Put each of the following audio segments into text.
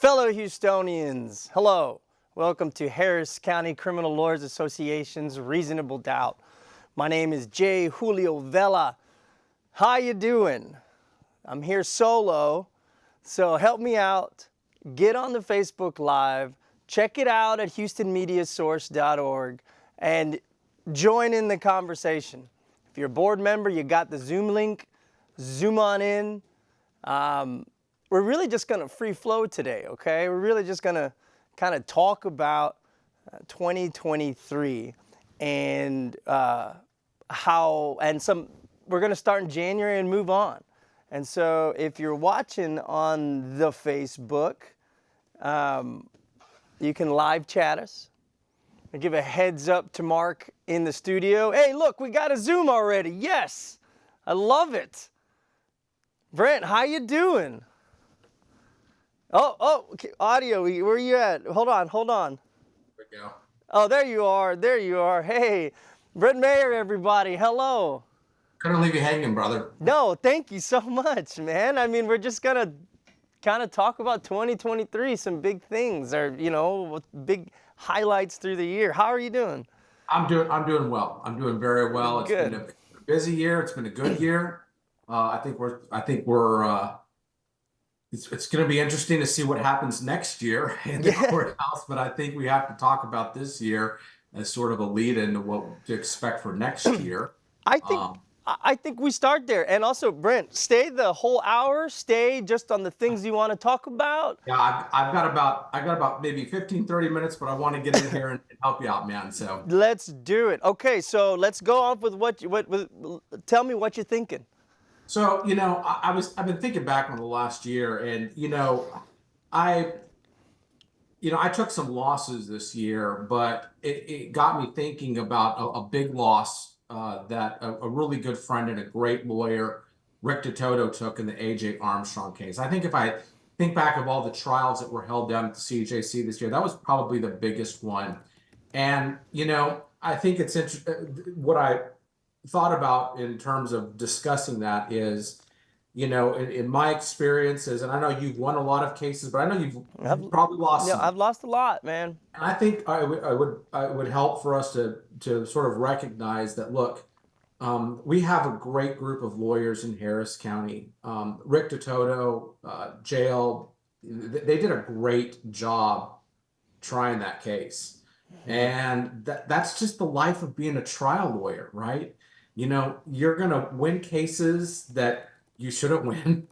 Fellow Houstonians, hello. Welcome to Harris County Criminal Lawyers Association's Reasonable Doubt. My name is J. Julio Vela. How you doing? I'm here solo, so help me out. Get on the Facebook Live, check it out at houstonmediasource.org, and join in the conversation. If you're a board member, you got the Zoom link, zoom on in. We're really just going to free flow today, okay? We're really just going to kind of talk about 2023 and we're going to start in January and move on. And so if you're watching on the Facebook, you can live chat us. I give a heads up to Mark in the studio. Hey, look, we got a Zoom already. Yes, I love it. Brent, how you doing? Oh, okay. Audio, where are you at? Hold on. There we go. Oh, there you are. Hey, Brent Mayer, everybody, hello. Couldn't leave you hanging, brother. No, thank you so much, man. I mean, we're just gonna kind of talk about 2023, some big things, or, big highlights through the year. How are you doing? I'm doing well. I'm doing very well. It's Good. been a busy year. It's been a good year. I think we're it's going to be interesting to see what happens next year in the courthouse, but I think we have to talk about this year as sort of a lead into what to expect for next year. I think we start there. And also, Brent, stay the whole hour, stay just on the things you want to talk about. Yeah, I've got about maybe 15, 30 minutes, but I want to get in here and help you out, man. So let's do it. Okay, so let's go off with tell me what you're thinking. So, I've been thinking back on the last year, and, I took some losses this year, but it got me thinking about a big loss that a really good friend and a great lawyer, Rick DeToto, took in the A.J. Armstrong case. I think if I think back of all the trials that were held down at the CJC this year, that was probably the biggest one. And, I think it's interesting. What I thought about in terms of discussing that is, in my experiences, and I know you've won a lot of cases, but I know you've probably lost some. I've lost a lot, man. And I think I would help for us to sort of recognize that, look, we have a great group of lawyers in Harris County. Rick DeToto, jail, they did a great job trying that case. And that's just the life of being a trial lawyer, right? You're going to win cases that you shouldn't win.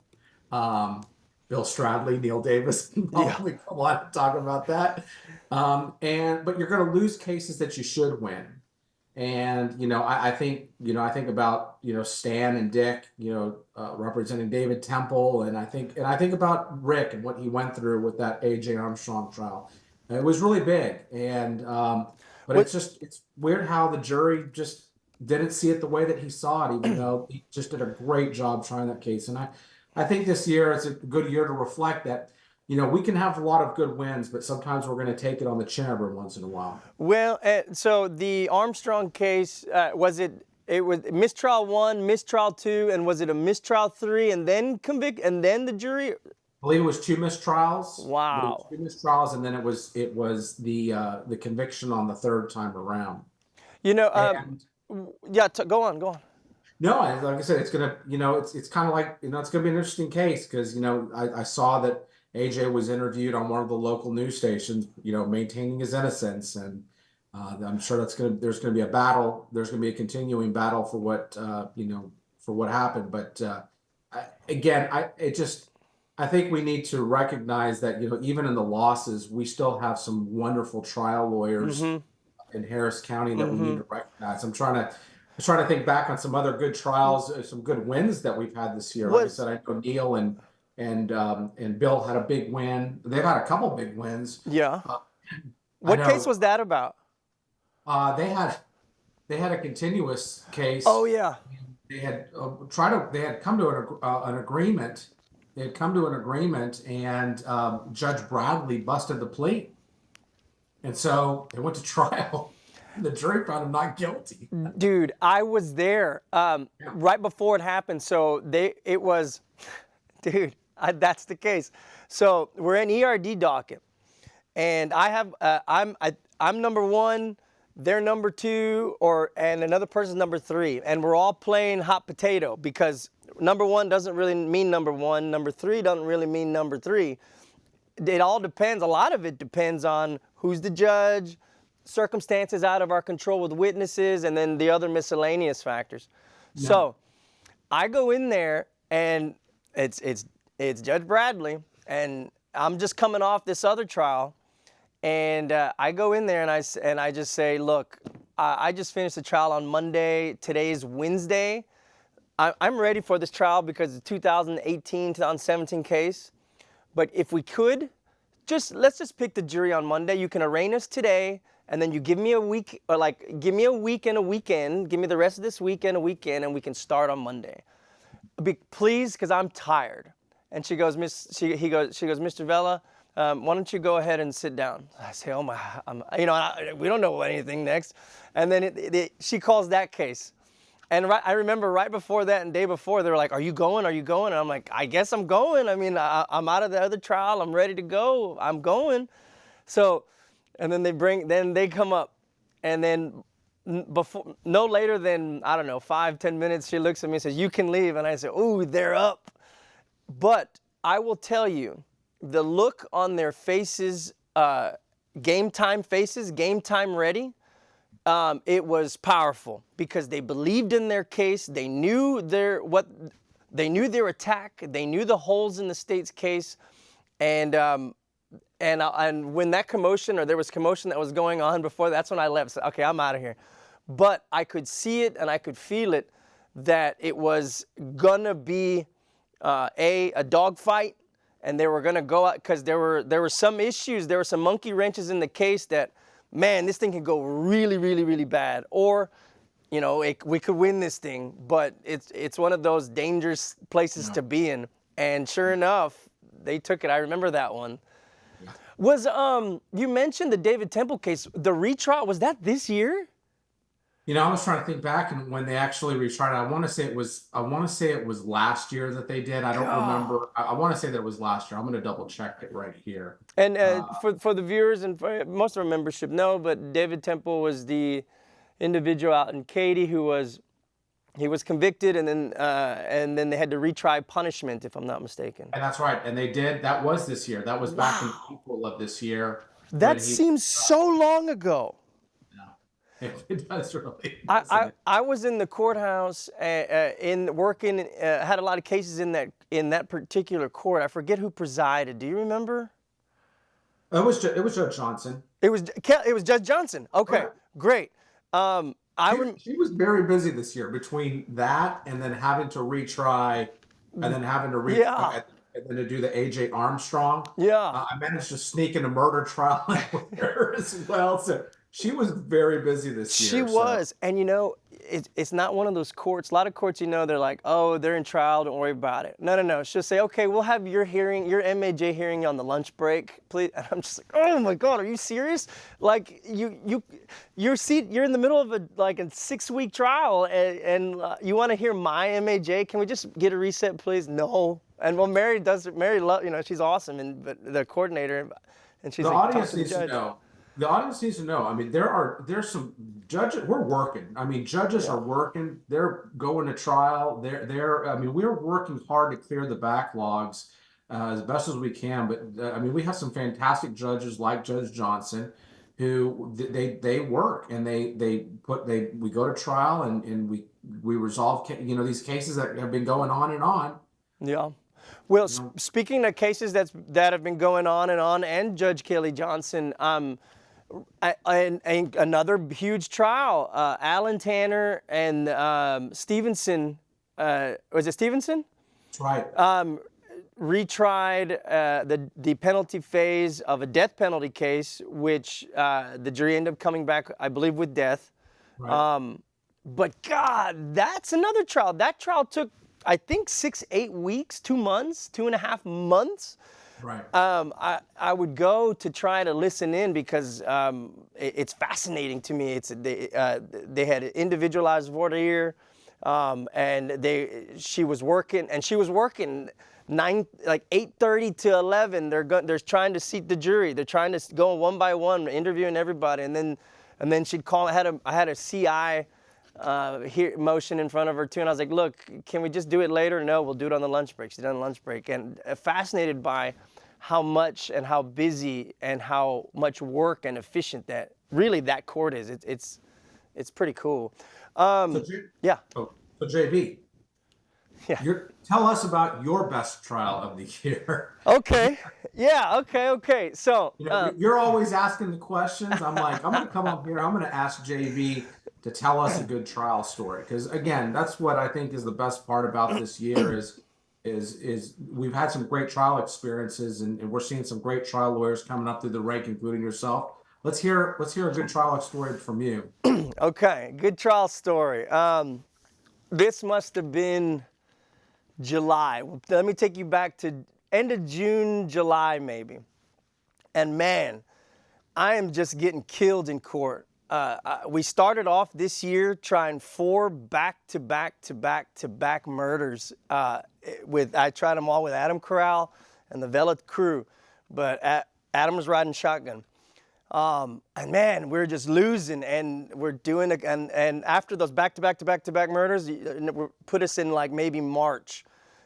Bill Stradley, Neil Davis, probably come on and talk about that. But you're going to lose cases that you should win. And, I think about, Stan and Dick, representing David Temple. And I think about Rick and what he went through with that A.J. Armstrong trial. It was really big. And, but it's weird how the jury just didn't see it the way that he saw it, even though he just did a great job trying that case. And I think this year is a good year to reflect that, we can have a lot of good wins, but sometimes we're going to take it on the chin every once in a while. Well, so the Armstrong case, was mistrial 1, mistrial 2, and was it a mistrial 3 and then convict, and then the jury? I believe it was 2 mistrials. Wow. 2 mistrials, and then it was the conviction on the third time around. Go on. No, like I said, it's gonna, it's kind of like, it's gonna be an interesting case because, I saw that AJ was interviewed on one of the local news stations, maintaining his innocence, and I'm sure there's gonna be a battle. There's gonna be a continuing battle for what, for what happened. But I think we need to recognize that, even in the losses, we still have some wonderful trial lawyers in Harris County that we need to recognize. I'm trying to think back on some other good trials, some good wins that we've had this year. Like I said, I know Neil and Bill had a big win. They've had a couple big wins. Yeah. What case was that about? They had a continuous case. Oh yeah. They had come to an agreement. They had come to an agreement, and Judge Bradley busted the plea. And so they went to trial. The jury found him not guilty. Dude, I was there right before it happened. So dude, That's the case. So we're in ERD docket, and I'm number one, they're number two, and another person's number three, and we're all playing hot potato because number one doesn't really mean number one, number three doesn't really mean number three. It all depends. A lot of it depends on who's the judge, circumstances out of our control with witnesses, and then the other miscellaneous factors. Yeah. So I go in there, and it's Judge Bradley, and I'm just coming off this other trial, and I go in there and I just say, look, I just finished the trial on Monday. Today's Wednesday. I'm ready for this trial because it's a 2018, 2017 case. But if we could, let's just pick the jury on Monday. You can arraign us today, and then you give me a week, or give me a week and a weekend. Give me the rest of this weekend, a weekend, and we can start on Monday. Please, because I'm tired. And she goes, Mr. Vela, why don't you go ahead and sit down? I say, oh my, we don't know anything next. And then she calls that case. And I remember right before that and day before, they were like, are you going? Are you going? And I'm like, I guess I'm going. I mean, I'm out of the other trial. I'm ready to go. I'm going. So, and then they come up. And then no later than, I don't know, 5-10 minutes, she looks at me and says, you can leave. And I say, ooh, they're up. But I will tell you, the look on their faces, game time ready, it was powerful because they believed in their case. They knew their attack. They knew the holes in the state's case, and when that commotion, or there was commotion that was going on before, that's when I left. So, okay, I'm out of here. But I could see it and I could feel it that it was gonna be a dogfight, and they were gonna go out because there were some issues. There were some monkey wrenches in the case that, man, this thing could go really, really, really bad. Or, we could win this thing, but it's one of those dangerous places to be in. And sure enough, they took it. I remember that one. Yeah. Was you mentioned the David Temple case, the retrial, was that this year? I was trying to think back, and when they actually retried it, I want to say it was last year that they did. I don't remember. I want to say that it was last year. I'm going to double check it right here. And for the viewers and for most of our membership know, but David Temple was the individual out in Katy who was convicted, and then they had to retry punishment, if I'm not mistaken. And that's right. And they did. That was this year. That was back in April of this year. That seems so long ago. It does really. I was in the courthouse working. Had a lot of cases in that particular court. I forget who presided. Do you remember? It was Judge Johnson. It was Judge Johnson. Okay, great. She was very busy this year between that and then having to retry, and then having to retry, and then to do the AJ Armstrong. Yeah. I managed to sneak in a murder trial with her as well. So. She was very busy this year. She was. And it's not one of those courts. A lot of courts, they're like, oh, they're in trial, don't worry about it. No. She'll say, okay, we'll have your MAJ hearing on the lunch break, please. And I'm just like, oh my God, are you serious? Like you're in the middle of a 6-week trial, and you want to hear my MAJ? Can we just get a reset, please? No. And Mary, she's awesome, but the coordinator, and she's the like, audience needs to know. The audience needs to know. I mean, there's some judges. We're working. I mean, judges are working. They're going to trial. We're working hard to clear the backlogs as best as we can. But we have some fantastic judges like Judge Johnson, who they work, and we go to trial, and we resolve these cases that have been going on and on. Yeah. Well, speaking of cases that have been going on, and Judge Kelly Johnson, another huge trial, Alan Tanner and Stevenson, was it Stevenson? That's right. Retried the penalty phase of a death penalty case, which the jury ended up coming back, I believe, with death. Right. But God, that's another trial. That trial took, I think, 6-8 weeks, 2 months, 2.5 months. Right. I would go to try to listen in because it's fascinating to me. They had individualized voir dire. and she was working 8:30 to 11. They're trying to seat the jury. They're trying to go one by one, interviewing everybody, and then she'd call. I had a CI motion in front of her too, and I was like, look, can we just do it later? No, we'll do it on the lunch break. She did it on the lunch break, and fascinated by how much and how busy and how much work and efficient that court is. It's pretty cool. Yeah. Oh, so JB, Yeah. Tell us about your best trial of the year. Okay. Yeah. Okay. So you're always asking the questions. I'm like, I'm going to come up here. I'm going to ask JB to tell us a good trial story, because again, that's what I think is the best part about this year is we've had some great trial experiences, and we're seeing some great trial lawyers coming up through the rank, including yourself. Let's hear a good trial story from you. Okay, good trial story. This must have been July. Let me take you back to end of June, July maybe. And man, I am just getting killed in court. We started off this year trying 4 back-to-back murders. I tried them all with Adam Corral and the Vela crew, but Adam was riding shotgun. And man, we're just losing, and we're doing and after those back-to-back murders, put us in like maybe March.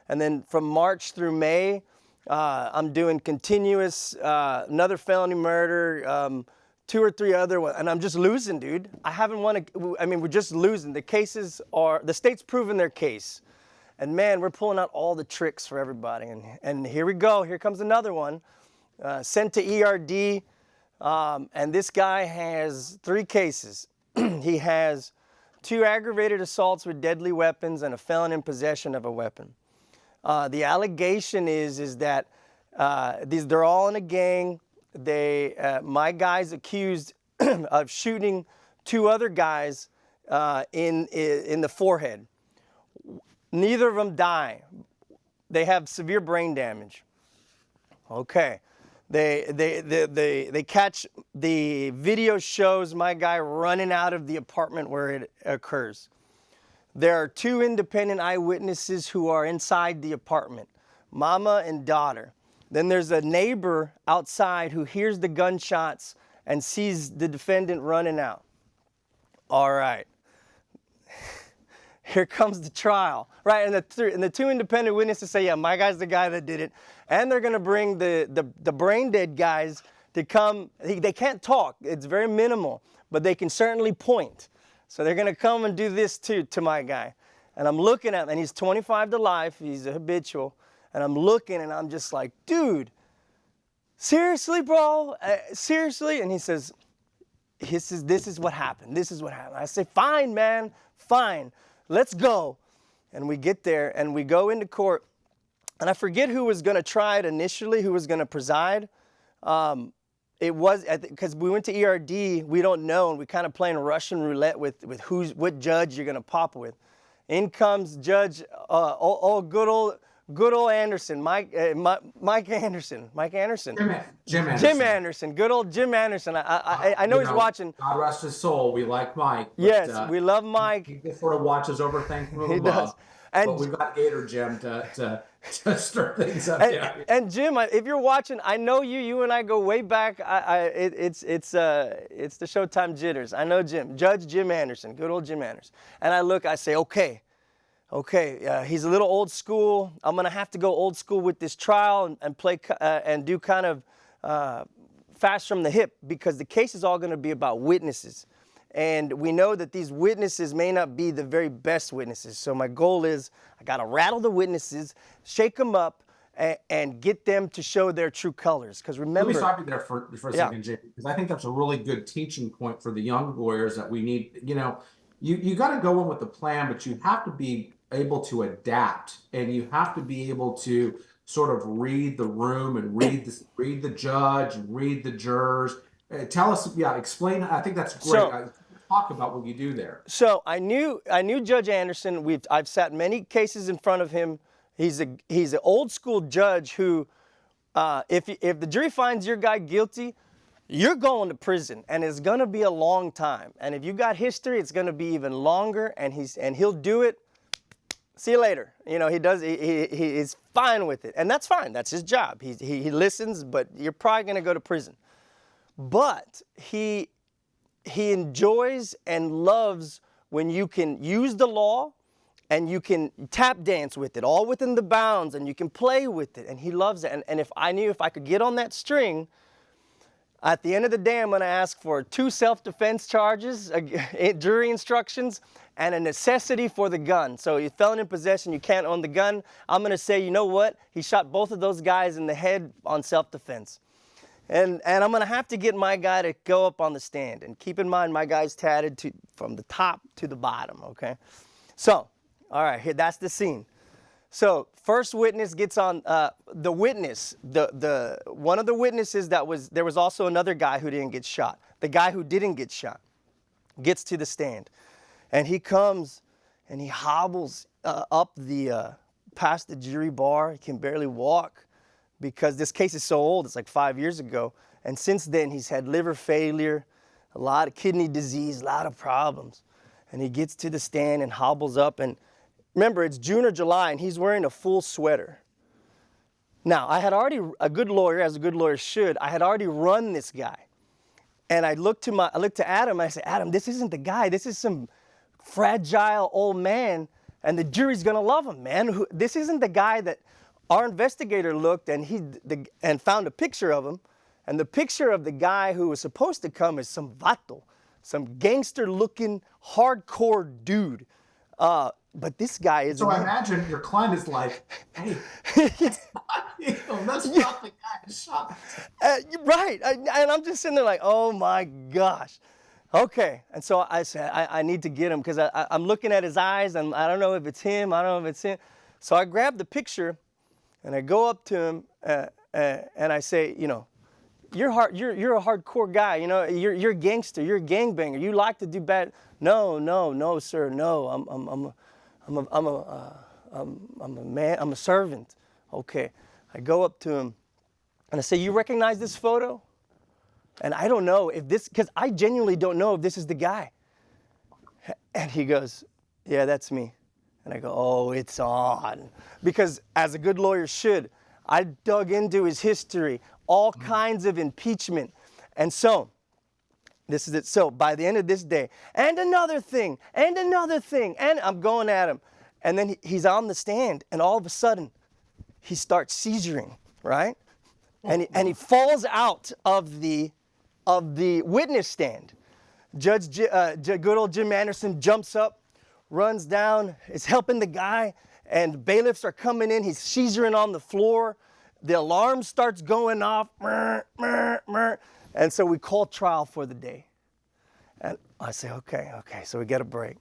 And then from March through May, I'm doing continuous, another felony murder, 2 or 3 other ones, and I'm just losing, dude. I haven't won we're just losing. The state's proven their case. And man, we're pulling out all the tricks for everybody. And here we go, here comes another one, sent to ERD. And this guy has 3 cases. He has 2 aggravated assaults with deadly weapons and a felon in possession of a weapon. The allegation is that they're all in a gang. My guy's accused of shooting 2 other guys in the forehead. Neither of them die. They have severe brain damage. Okay. They catch, the video shows my guy running out of the apartment where it occurs. There are 2 independent eyewitnesses who are inside the apartment, mama and daughter. Then there's a neighbor outside who hears the gunshots and sees the defendant running out. All right. Here comes the trial, right? And the 2 independent witnesses say, yeah, my guy's the guy that did it. And they're going to bring the brain dead guys to come. They can't talk. It's very minimal, but they can certainly point. So they're going to come and do this too to my guy. And I'm looking at him, and he's 25 to life. He's a habitual. And I'm looking, and I'm just like, dude, seriously, bro? Seriously? And he says, this is what happened. This is what happened. I say, fine, man, fine. Let's go. And we get there, and we go into court. And I forget who was going to try it initially, who was going to preside. It was, because we went to ERD, we don't know, and we kind of playing Russian roulette with what judge you're going to pop with. In comes Judge, good old Anderson, Mike Anderson. Jim Anderson, good old Jim Anderson. I know he's watching. God rest his soul. We like Mike. Yes, we love Mike. He sort of watches over things from above. But we've got Gator Jim to stir things up. And Jim, if you're watching, I know you and I go way back. It's the Showtime jitters. I know Jim, Judge Jim Anderson, good old Jim Anderson. And I say, okay, he's a little old school. I'm gonna have to go old school with this trial and play and do kind of fast from the hip, because the case is all gonna be about witnesses. And we know that these witnesses may not be the very best witnesses. So my goal is I got to rattle the witnesses, shake them up, and get them to show their true colors. Because remember— Let me stop you there for a second, Jay, because I think that's a really good teaching point for the young lawyers that we need. You got to go in with the plan, but you have to be able to adapt, and you have to be able to sort of read the room and read the judge and read the jurors. Tell us, explain. I think that's great. Talk about what you do there. So I knew Judge Anderson. I've sat many cases in front of him. He's an old school judge who, if the jury finds your guy guilty, you're going to prison, and it's going to be a long time. And if you got history, it's going to be even longer. And he'll do it see you later. You know, he is fine with it. And that's fine. That's his job. He listens, but you're probably going to go to prison. But he enjoys and loves when you can use the law and you can tap dance with it, all within the bounds, and you can play with it. And he loves it. And if I knew if I could get on that string, at the end of the day, I'm going to ask for 2 self-defense charges, jury instructions, and a necessity for the gun. So you felon in possession, you can't own the gun. I'm going to say, you know what? He shot both of those guys in the head on self-defense. And I'm going to have to get my guy to go up on the stand. And keep in mind, my guy's tatted from the top to the bottom, okay? So, all right, here, that's the scene. So first witness gets on, the witness, one of the witnesses there was also another guy who didn't get shot. The guy who didn't get shot gets to the stand. And he comes and he hobbles up past the jury bar. He can barely walk because this case is so old. It's like 5 years ago. And since then, he's had liver failure, a lot of kidney disease, a lot of problems. And he gets to the stand and hobbles up. And remember, it's June or July, and he's wearing a full sweater. Now, I had already, a good lawyer, as a good lawyer should, I had already run this guy. And I looked to Adam, and I said, Adam, this isn't the guy. This is some fragile old man, and the jury's going to love him, man. This isn't the guy that our investigator looked and found a picture of him. And the picture of the guy who was supposed to come is some vato, some gangster-looking, hardcore dude. But this guy is. So I imagine your client is like, hey, that's not the guy who shot. Right. And I'm just sitting there like, oh my gosh. Okay. And so I said, I need to get him because I'm looking at his eyes and I don't know if it's him. I don't know if it's him. So I grab the picture and I go up to him and I say, you know, you're a hardcore guy. You know, you're a gangster. You're a gangbanger. You like to do bad. No, sir. No, I'm a man. I'm a servant. Okay. I go up to him and I say, you recognize this photo? And I don't know if because I genuinely don't know if this is the guy. And he goes, yeah, that's me. And I go, oh, it's on. Because as a good lawyer should, I dug into his history, all kinds of impeachment. And so, this is it. So by the end of this day, and another thing, and I'm going at him. And then he's on the stand, and all of a sudden, he starts seizuring, right? And he falls out of the witness stand. Good old Jim Anderson jumps up, runs down, is helping the guy, and bailiffs are coming in. He's seizuring on the floor. The alarm starts going off. And so we call trial for the day. And I say, okay, so we get a break.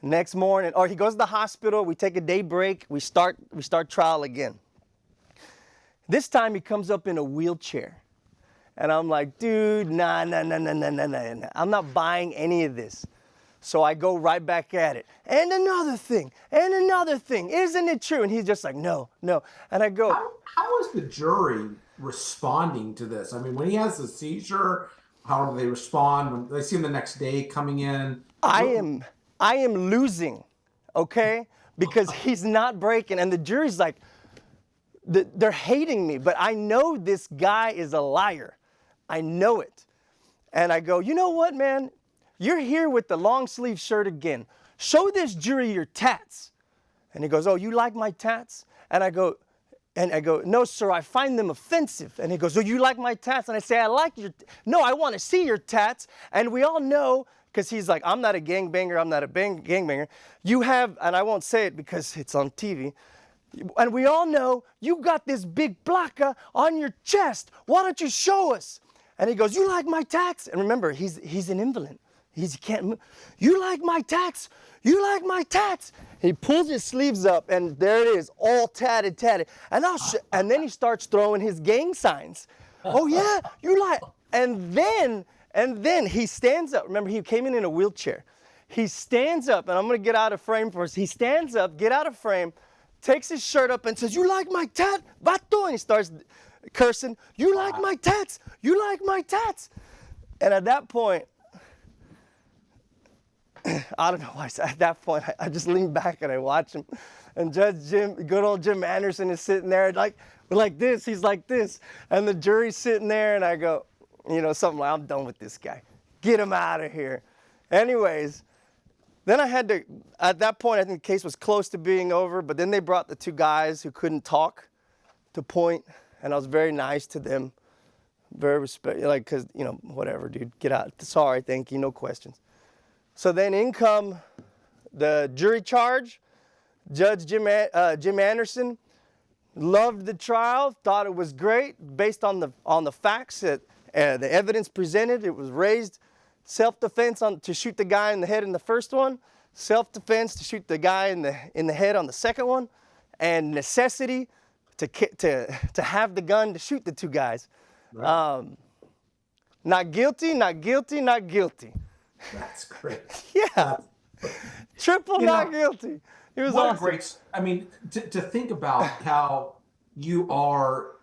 Next morning, or he goes to the hospital, we take a day break, we start trial again. This time he comes up in a wheelchair. And I'm like, dude, nah. I'm not buying any of this. So I go right back at it. And another thing. Isn't it true? And he's just like, no. And I go, how is the jury responding to this? I mean, when he has a seizure, how do they respond? When they see him the next day coming in? I am losing, okay? Because he's not breaking. And the jury's like, they're hating me. But I know this guy is a liar. I know it. And I go, you know what, man? You're here with the long sleeve shirt again. Show this jury your tats. And he goes, oh, you like my tats? And I go, no, sir, I find them offensive. And he goes, oh, you like my tats? And I say, I like your, no, I want to see your tats. And we all know, because he's like, I'm not a gangbanger, gangbanger. You have, and I won't say it because it's on TV. And we all know you got this big placa on your chest. Why don't you show us? And he goes, you like my tats? And remember, he's an invalid. He can't move. You like my tats? You like my tats? He pulls his sleeves up, and there it is, all tatted. And then he starts throwing his gang signs. Oh yeah, you like? And then he stands up. Remember, he came in a wheelchair. He stands up, and I'm gonna get out of frame for us. He stands up, get out of frame, takes his shirt up, and says, "You like my tat, vato?" And he starts cursing. You like my tats? You like my tats? And at that point, I don't know why. At that point, I just lean back and I watch him. and good old Jim Anderson is sitting there like this. He's like this, and the jury's sitting there, and I go, something like, I'm done with this guy. Get him out of here. Anyways, then I had to, at that point, I think the case was close to being over, but then they brought the two guys who couldn't talk to point, and I was very nice to them. Very because, whatever, dude, get out. Sorry, thank you, no questions. So then in come the jury charge. Judge Jim Anderson loved the trial, thought it was great based on the facts that the evidence presented. It was raised self-defense to shoot the guy in the head in the first one, self-defense to shoot the guy in the head on the second one, and necessity to have the gun to shoot the two guys. Right. Not guilty, not guilty, not guilty. That's great. Yeah. Triple not guilty. It was awesome. Great. I mean, to think about how you're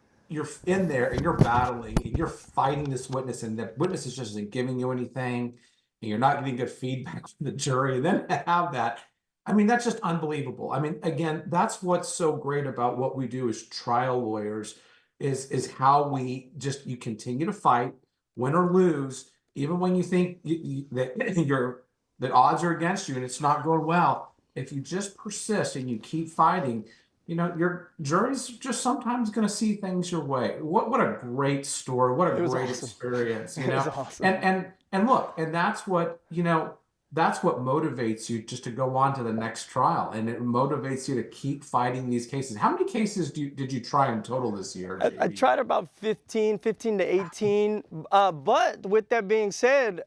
in there and you're battling and you're fighting this witness, and the witness is just isn't giving you anything, and you're not getting good feedback from the jury, and then to have that, I mean, that's just unbelievable. I mean, again, that's what's so great about what we do as trial lawyers is how you continue to fight, win or lose, even when you think that odds are against you and it's not going well. If you just persist and you keep fighting, your jury's just sometimes going to see things your way. What a great story! What a great experience! It was awesome. And look, and that's what that's what motivates you just to go on to the next trial, and it motivates you to keep fighting these cases. How many cases did you try in total this year? I tried about 15 to 18. But with that being said,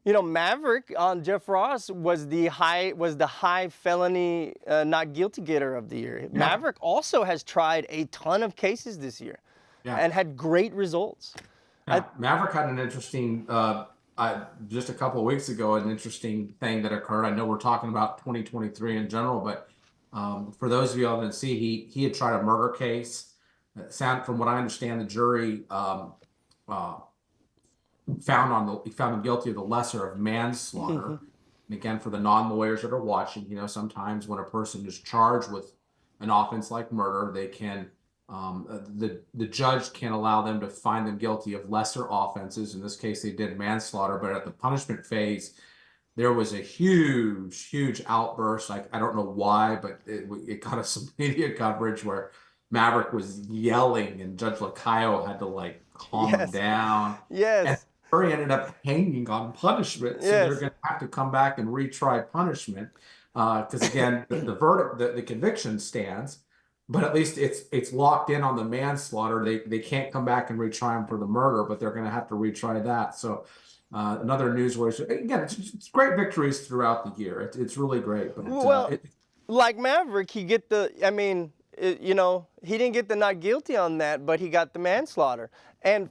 Maverick on Jeff Ross was the high felony not guilty getter of the year. Yeah. Maverick also has tried a ton of cases this year, and had great results. Yeah. Maverick had an interesting. Just a couple of weeks ago, an interesting thing that occurred. I know we're talking about 2023 in general, but for those of you who didn't see, he had tried a murder case. From what I understand, the jury found him guilty of the lesser of manslaughter. Mm-hmm. And again, for the non-lawyers that are watching, sometimes when a person is charged with an offense like murder, they can the judge can allow them to find them guilty of lesser offenses. In this case, they did manslaughter, but at the punishment phase, there was a huge outburst. I don't know why, but it got us some media coverage where Maverick was yelling and Judge Lacayo had to calm him down. Yes. And the jury ended up hanging on punishment. So they're going to have to come back and retry punishment. Because again, the verdict, the conviction stands. But at least it's locked in on the manslaughter. They can't come back and retry him for the murder, but they're going to have to retry that. So another newsworthy. Again, it's great victories throughout the year. It's really great. But like Maverick, he didn't get the not guilty on that, but he got the manslaughter. And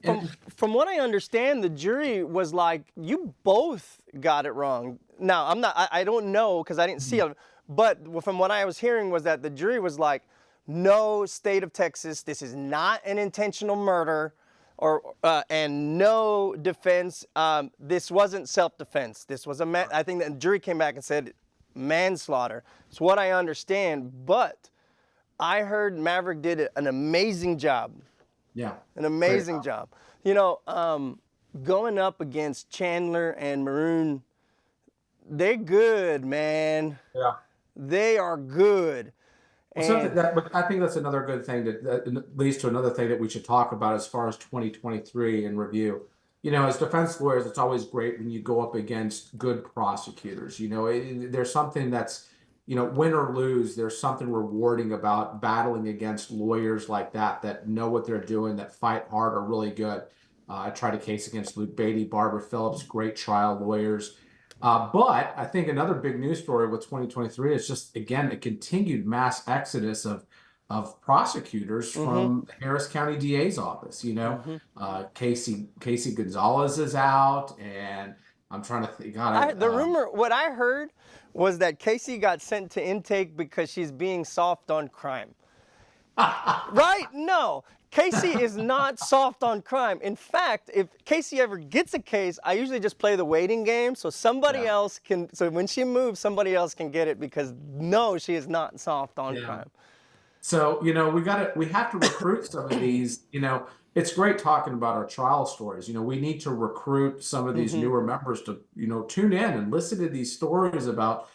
from what I understand, the jury was like, you both got it wrong. Now I don't know because I didn't see it, but from what I was hearing was that the jury was like, no, state of Texas, this is not an intentional murder, and no defense. This wasn't self-defense. This was I think the jury came back and said manslaughter. It's what I understand, but I heard Maverick did an amazing job. Yeah. An amazing job. Going up against Chandler and Maroon, they're good, man. Yeah. They are good. But I think that's another good thing that leads to another thing that we should talk about as far as 2023 in review. As defense lawyers, it's always great when you go up against good prosecutors. There's something that's, win or lose, there's something rewarding about battling against lawyers like that know what they're doing, that fight hard, are really good. I tried a case against Luke Beatty, Barbara Phillips, great trial lawyers. But I think another big news story with 2023 is just, again, a continued mass exodus of prosecutors from the Harris County DA's office. Casey Gonzalez is out, and I'm trying to think. What I heard was that Casey got sent to intake because she's being soft on crime. Right? No. Casey is not soft on crime. In fact, if Casey ever gets a case, I usually just play the waiting game so somebody else can, so when she moves, somebody else can get it because no, she is not soft on crime. So, we have to recruit some of these, it's great talking about our trial stories. We need to recruit some of these newer members to, tune in and listen to these stories about,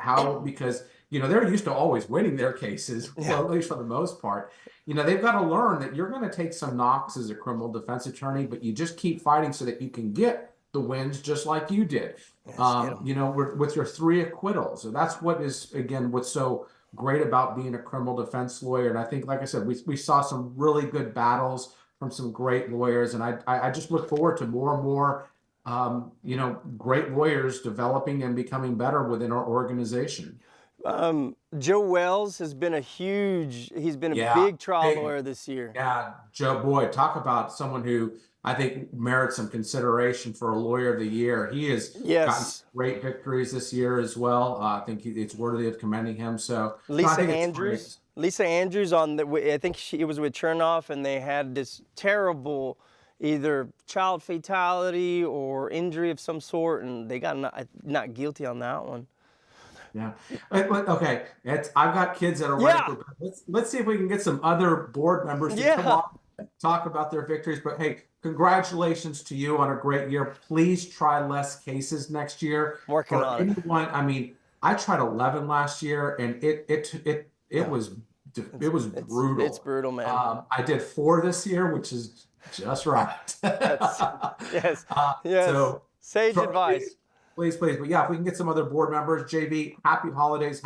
how, because, they're used to always winning their cases, well, at least for the most part. They've got to learn that you're going to take some knocks as a criminal defense attorney, but you just keep fighting so that you can get the wins just like you did. With your 3 acquittals. So that's what is, again, what's so great about being a criminal defense lawyer. And I think, like I said, we saw some really good battles from some great lawyers. And I just look forward to more and more, great lawyers developing and becoming better within our organization. Joe Wells has been he's been a big trial lawyer this year. Yeah, Joe, boy, talk about someone who I think merits some consideration for a lawyer of the year. He has gotten great victories this year as well. I think it's worthy of commending him. So Lisa Andrews I think she was with Chernoff, and they had this terrible either child fatality or injury of some sort, and they got not guilty on that one. Yeah. Okay. I've got kids that are ready for. Let's see if we can get some other board members to come on and talk about their victories. But hey, congratulations to you on a great year. Please try less cases next year. Working on it. I mean, I tried 11 last year, and it was brutal. It's brutal, man. I did 4 this year, which is just right. Yes. So sage advice. Please. But yeah, if we can get some other board members, JV, happy holidays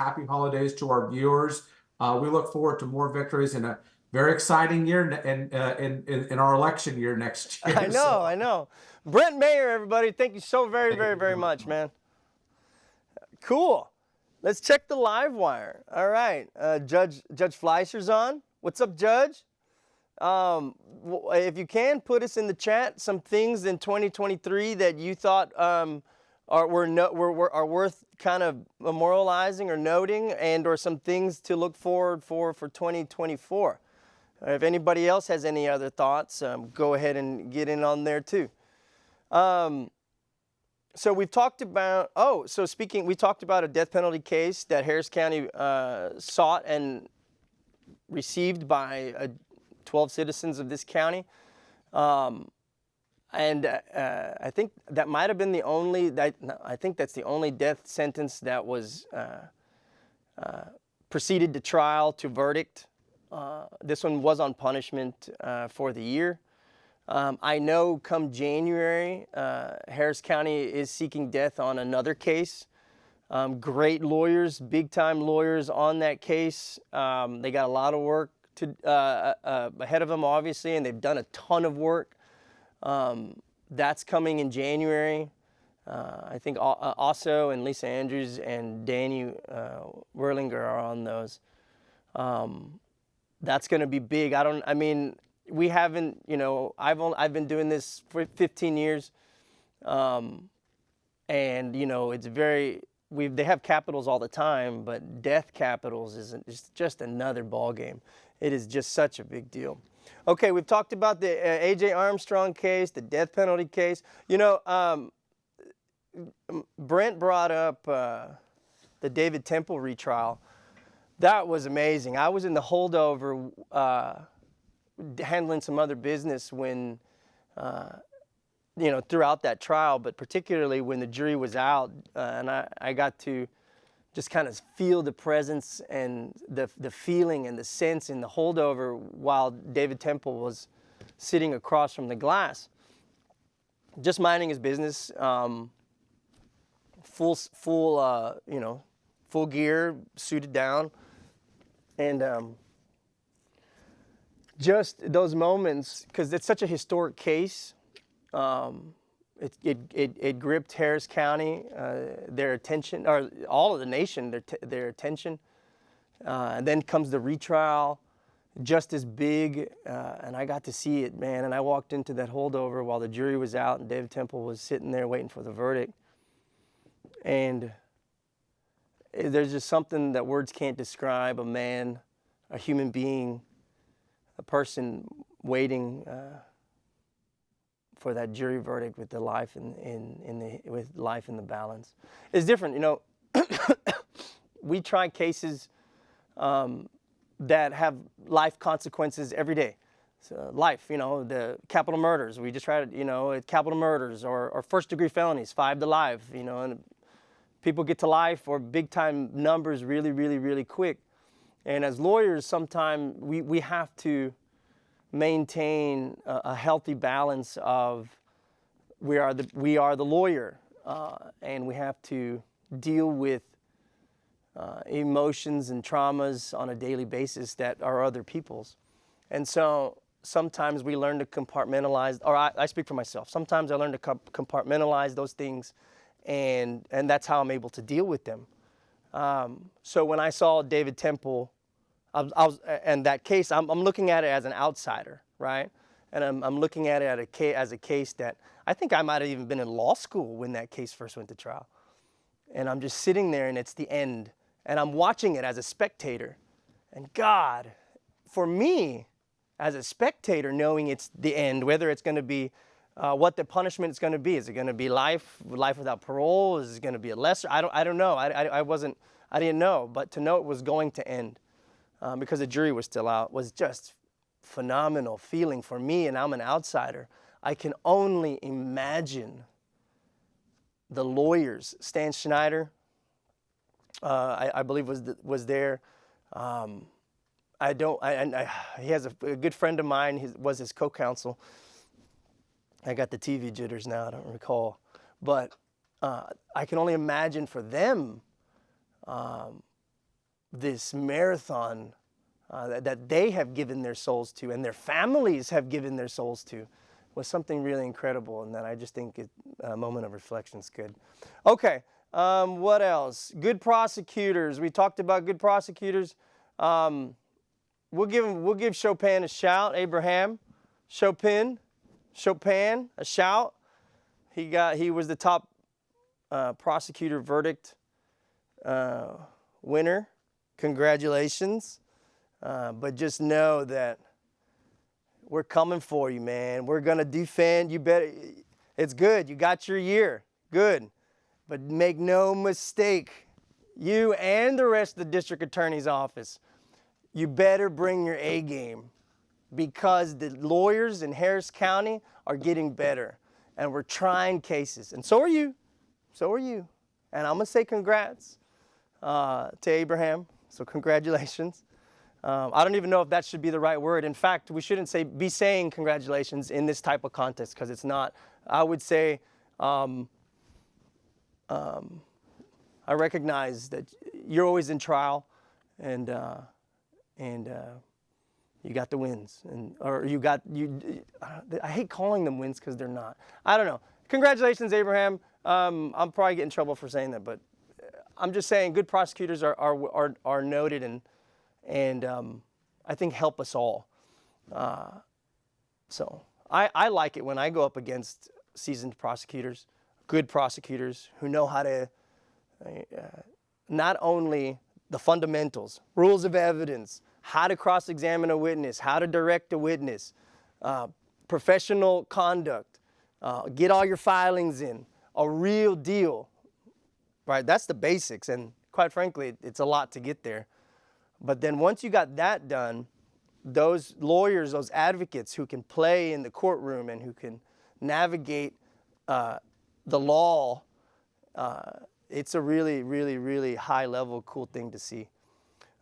to our viewers. We look forward to more victories in a very exciting year in our election year next year. I know. Brent Mayer, everybody, thank you so very much, man. Cool. Let's check the live wire. All right, Judge Fleischer's on. What's up, Judge? If you can, put us in the chat some things in 2023 that you thought are worth kind of memorializing or noting, and or some things to look forward for 2024. If anybody else has any other thoughts, go ahead and get in on there too. So we've talked about, we talked about a death penalty case that Harris County sought and received by 12 citizens of this county. And I think that might have been the only, I think that's the only death sentence that was proceeded to trial to verdict. This one was on punishment for the year. I know come January, Harris County is seeking death on another case. Great lawyers, big time lawyers on that case. They got a lot of work ahead of them, obviously, and they've done a ton of work. That's coming in January. I think Osso and Lisa Andrews and Danny Werlinger are on those. That's going to be big. We haven't, I've been doing this for 15 years. And, it's they have capitals all the time, but death capitals is just another ball game. It is just such a big deal. Okay, we've talked about the A.J. Armstrong case, the death penalty case. Brent brought up the David Temple retrial. That was amazing. I was in the holdover handling some other business when, throughout that trial, but particularly when the jury was out, and I got to just kind of feel the presence and the feeling and the sense in the holdover while David Temple was sitting across from the glass, just minding his business, full gear, suited down, and just those moments, because it's such a historic case. It gripped Harris County, their attention, or all of the nation, their attention. And then comes the retrial, just as big, and I got to see it, man. And I walked into that holdover while the jury was out, and David Temple was sitting there waiting for the verdict. And there's just something that words can't describe. A man, a human being, a person waiting for that jury verdict with the life with life in the balance. It's different, you know. We try cases that have life consequences every day. So life, you know, the capital murders. We just tried, you know, capital murders or first-degree felonies, 5 to life, you know, and people get to life or big-time numbers really, really, really quick. And as lawyers, sometimes we have to maintain a healthy balance of we are the lawyer, and we have to deal with emotions and traumas on a daily basis that are other people's. And so sometimes we learn to compartmentalize, or I speak for myself. Sometimes I learn to compartmentalize those things, and that's how I'm able to deal with them. So when I saw David Temple, I was and that case, I'm looking at it as an outsider, right? And I'm looking at it as a case that I think I might have even been in law school when that case first went to trial. And I'm just sitting there, and it's the end. And I'm watching it as a spectator. And God, for me, as a spectator, knowing it's the end, whether it's going to be what the punishment is going to be. Is it going to be life without parole? Is it going to be a lesser? I don't know. I didn't know. But to know it was going to end because the jury was still out was just phenomenal feeling for me, and I'm an outsider. I can only imagine the lawyers. Stan Schneider, I believe was there. He has a good friend of mine. Was his co-counsel. I got the TV jitters now. I don't recall, but I can only imagine for them this marathon that they have given their souls to, and their families have given their souls to, was something really incredible, and that I just think a moment of reflection is good. Okay, what else? Good prosecutors. We talked about good prosecutors. We'll give Chopin a shout. Abraham, Chopin, a shout. He was the top prosecutor verdict winner. Congratulations. But just know that we're coming for you, man. We're gonna defend. You better. It's good. You got your year. Good. But make no mistake, you and the rest of the district attorney's office, you better bring your A game, because the lawyers in Harris County are getting better, and we're trying cases, and so are you. So are you. And I'm gonna say congrats to Abraham. So congratulations. I don't even know if that should be the right word. In fact, we shouldn't be saying congratulations in this type of context, because it's not. I would say I recognize that you're always in trial, and you got the wins, I hate calling them wins because they're not. I don't know. Congratulations, Abraham. I'm probably getting in trouble for saying that, but I'm just saying good prosecutors are noted and I think help us all. So I like it when I go up against seasoned prosecutors, good prosecutors who know how to not only the fundamentals, rules of evidence, how to cross-examine a witness, how to direct a witness, professional conduct, get all your filings in, a real deal, right? That's the basics, and quite frankly, it's a lot to get there. But then once you got that done, those lawyers, those advocates who can play in the courtroom and who can navigate the law, it's a really, really, really high level, cool thing to see.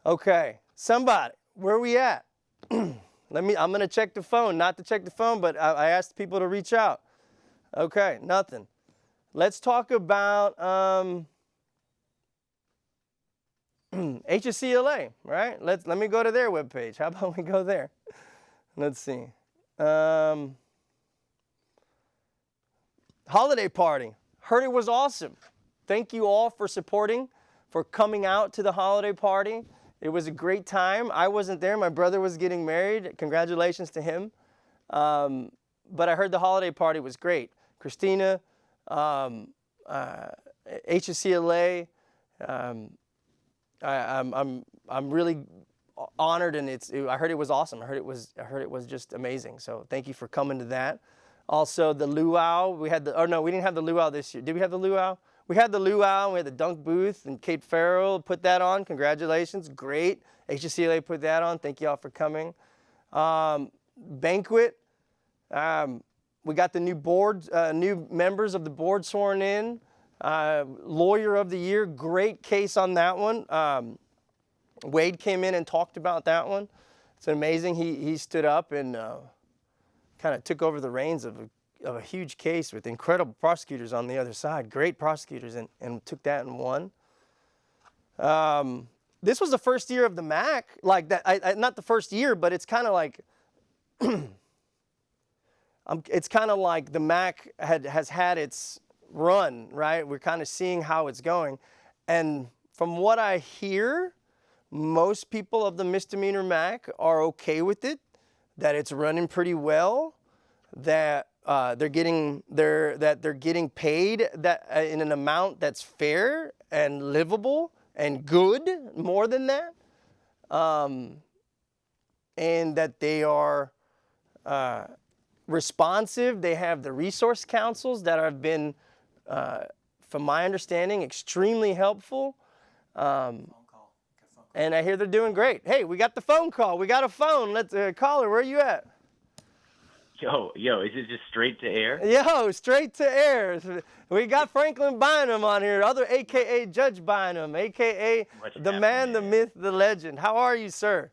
Okay, somebody, where are we at? I'm gonna check the phone, not to check the phone, but I asked people to reach out. Okay, nothing. Let's talk about HSCLA, right? Let me go to their webpage. How about we go there? Let's see. Holiday party. Heard it was awesome. Thank you all for supporting, for coming out to the holiday party. It was a great time. I wasn't there. My brother was getting married. Congratulations to him. But I heard the holiday party was great. Christina, HSCLA, I'm really honored, and I heard it was awesome. I heard it was just amazing. So thank you for coming to that. Also the luau, we didn't have the luau this year. Did we have the luau? We had the luau, we had the dunk booth, and Kate Farrell put that on. Congratulations, great. HCLA put that on. Thank you all for coming. Banquet, we got the new board, new members of the board sworn in. Lawyer of the year, great case on that one. Wade came in and talked about that one. It's amazing. He stood up and kind of took over the reins of a huge case with incredible prosecutors on the other side, great prosecutors, and took that and won. This was the first year of the MAC, like that. Not the first year, but it's kind of like it's kind of like the MAC has had its run, right? We're kind of seeing how it's going, and from what I hear, most people of the misdemeanor MAC are okay with it, that it's running pretty well, that they're getting paid in an amount that's fair and livable and good, more than that, and that they are responsive. They have the resource councils that have been, from my understanding, extremely helpful. And I hear they're doing great. Hey, we got the phone call. We got a phone. Let's caller. Where are you at? Yo, is it just straight to air? Yo, straight to air. We got Franklin Bynum on here, AKA Judge Bynum, AKA the man, the myth, the legend. How are you, sir?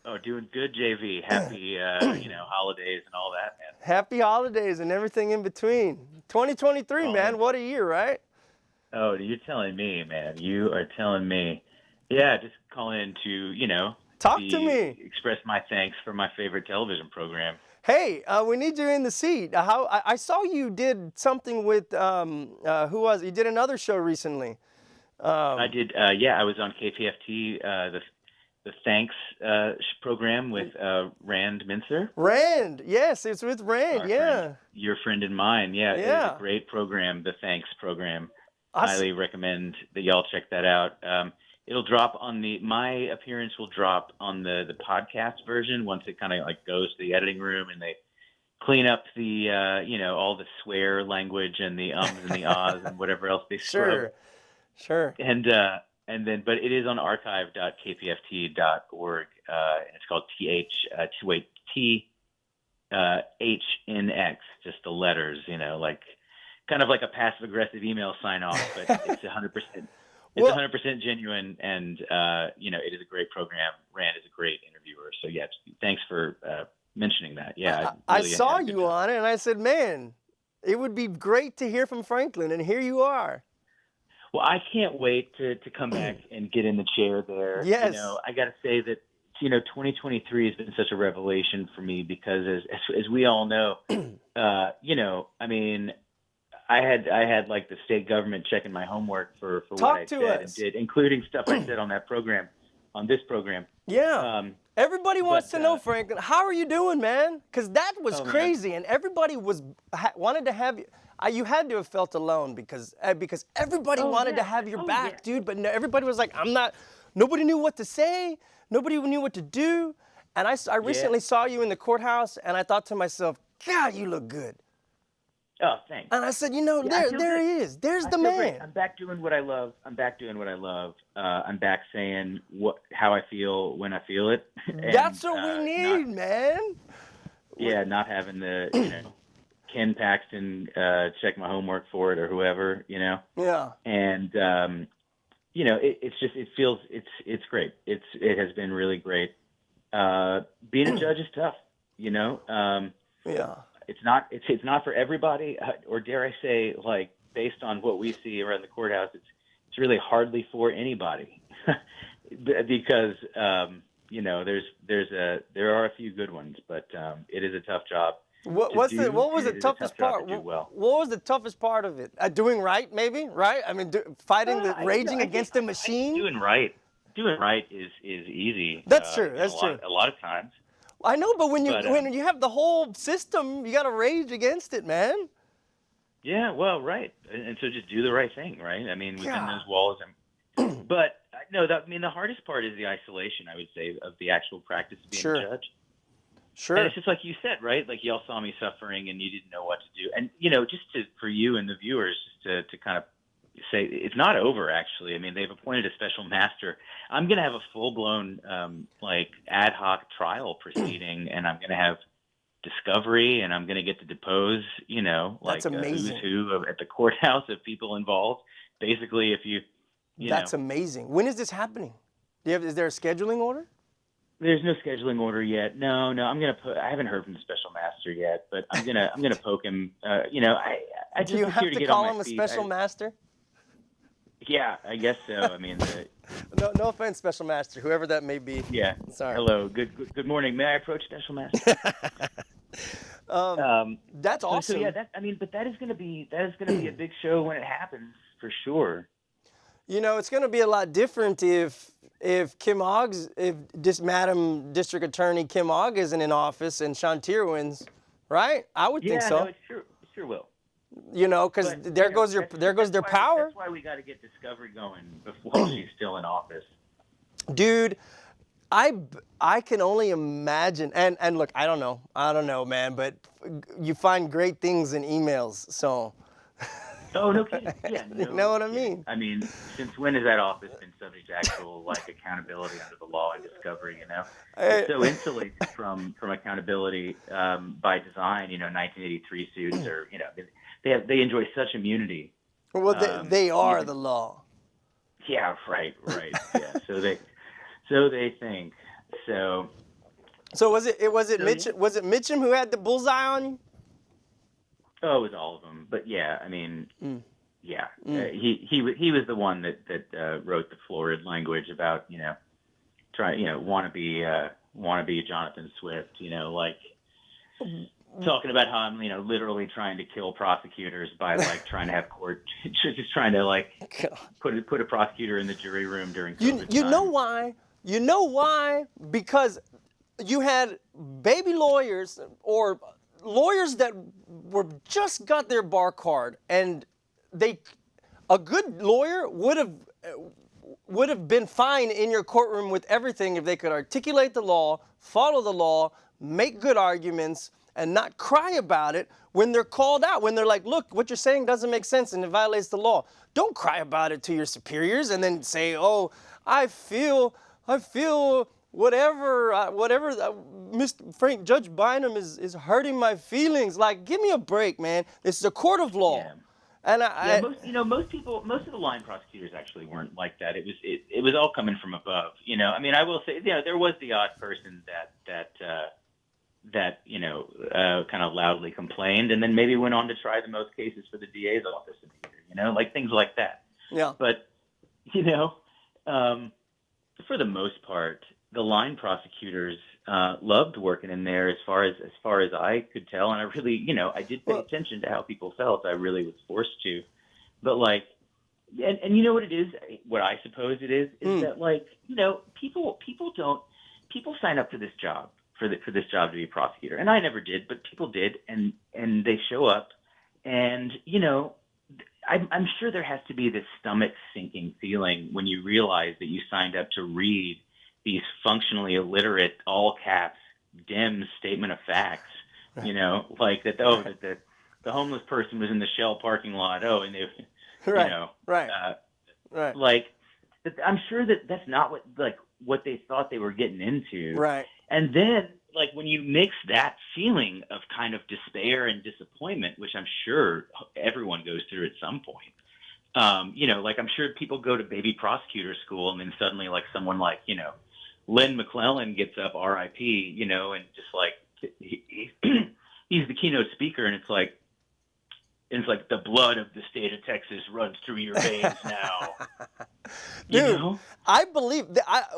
Oh, doing good, JV. Happy, holidays and all that, man. Happy holidays and everything in between. 2023, man. What a year, right? Oh, you're telling me, man. You are telling me. Yeah, just calling in to, talk to me. Express my thanks for my favorite television program. Hey, we need you in the seat. I saw you did something with who was? You did another show recently. I did. I was on KPFT, the Thanks program with Rand Mincer. Rand, yes, it's with Rand. Your friend and mine. Yeah, it was a great program, the Thanks program. Highly recommend that y'all check that out. It'll drop on my appearance will drop on the podcast version once it kind of like goes to the editing room and they clean up the, all the swear language and the ums and the ahs and whatever else they scrub. Sure. And then, but it is on archive.kpft.org, and it's called THNX, just the letters, kind of like a passive aggressive email sign off, but it's 100%. It's 100% genuine, and it is a great program. Rand is a great interviewer, so yeah, thanks for mentioning that. Yeah, I saw you on it, and I said, man, it would be great to hear from Franklin, and here you are. Well, I can't wait to come back and get in the chair there. Yes. I got to say that 2023 has been such a revelation for me because as we all know, I had like the state government checking my homework for what I said and did, including stuff I said on this program. Yeah. Everybody wants to know, Franklin, how are you doing, man? Because that was crazy, man. And everybody wanted to have you. You had to have felt alone because everybody wanted to have your back, dude. But everybody was like, nobody knew what to say. Nobody knew what to do. And I recently saw you in the courthouse, and I thought to myself, God, you look good. Oh, thanks. And I said, there he is. There's the man. Great. I'm back doing what I love. I'm back saying how I feel when I feel it. That's what we need, man. Yeah, not having the, Ken Paxton check my homework for it or whoever, Yeah. And, it's great. It has been really great. Being a judge is tough, Yeah. It's not for everybody, or dare I say, like based on what we see around the courthouse, it's really hardly for anybody, because there are a few good ones, but it is a tough job. What was the toughest part? What was the toughest part of it? Doing right, maybe, right? I mean, raging against a machine. Doing right is easy. That's true. That's true. A lot of times. I know, but when you have the whole system, you got to rage against it, man. Yeah, well, right, and so just do the right thing, right? I mean, within those walls. But no, I mean, the hardest part is the isolation, I would say, of the actual practice of being a judge. Sure. And it's just like you said, right? Like y'all saw me suffering and you didn't know what to do. And, just for you and the viewers to kind of say it's not over, actually. I mean, they've appointed a special master. I'm going to have a full-blown, ad hoc trial proceeding, and I'm going to have discovery, and I'm going to get to depose, That's amazing. who's who at the courthouse of people involved. Basically, if That's amazing. When is this happening? Is there a scheduling order? There's no scheduling order yet. No. I haven't heard from the special master yet, but I'm gonna poke him. I just Do you have to call him a special master? Yeah, I guess so. I mean, no offense, special master, whoever that may be. Yeah. Sorry. Hello. Good morning. May I approach special master? That's awesome. So yeah, but that is gonna be a big show when it happens, for sure. It's going to be a lot different if Madam District Attorney Kim Ogg isn't in office and Shantir wins, right? I would think so. Yeah, no, it sure will. Because there goes their power. That's why we got to get discovery going before she's still in office. Dude, I can only imagine, and look, I don't know, man, but you find great things in emails, so. Oh, no kidding. Yeah, you know what I mean? I mean, since when has that office been subject to actual accountability under the law and discovery? It's so insulated from accountability by design. 1983 suits are they enjoy such immunity. Well, they are the law. Yeah, right. Yeah, so they think so. So was it Mitchum? Was it Mitchum who had the bullseye on you? Oh, it was all of them, but yeah, I mean, yeah, he was the one that wrote the florid language about want to be Jonathan Swift, talking about how I'm literally trying to kill prosecutors by trying to have court, just trying to put a prosecutor in the jury room during COVID you time. know why? You know why? Because you had baby lawyers or lawyers that were just got their bar card, and a good lawyer would have been fine in your courtroom with everything if they could articulate the law, follow the law, make good arguments, and not cry about it when they're called out, when they're like, look, what you're saying doesn't make sense and it violates the law. Don't cry about it to your superiors and then say, oh, I feel whatever, Mr. Judge Bynum is hurting my feelings. Give me a break, man. This is a court of law. Yeah. And most of the line prosecutors actually weren't like that. It was all coming from above. I mean, I will say, there was the odd person that kind of loudly complained and then maybe went on to try the most cases for the DA's office in the year, things like that. Yeah. But, for the most part, the line prosecutors loved working in there as far as I could tell. And I really, I did pay attention to how people felt. I really was forced to. But and you know what it is? What I suppose it is that people sign up for this job, for this job to be a prosecutor. And I never did, but people did. And they show up and, I'm sure there has to be this stomach sinking feeling when you realize that you signed up to read these functionally illiterate, all caps, dim statement of facts, that the homeless person was in the Shell parking lot. Oh, and they, right. I'm sure that's not what they thought they were getting into. Right. And then, when you mix that feeling of kind of despair and disappointment, which I'm sure everyone goes through at some point, I'm sure people go to baby prosecutor school and then suddenly someone Lynn McClellan gets up, R.I.P., and just he's the keynote speaker, and it's like the blood of the state of Texas runs through your veins now. Dude, I believe that.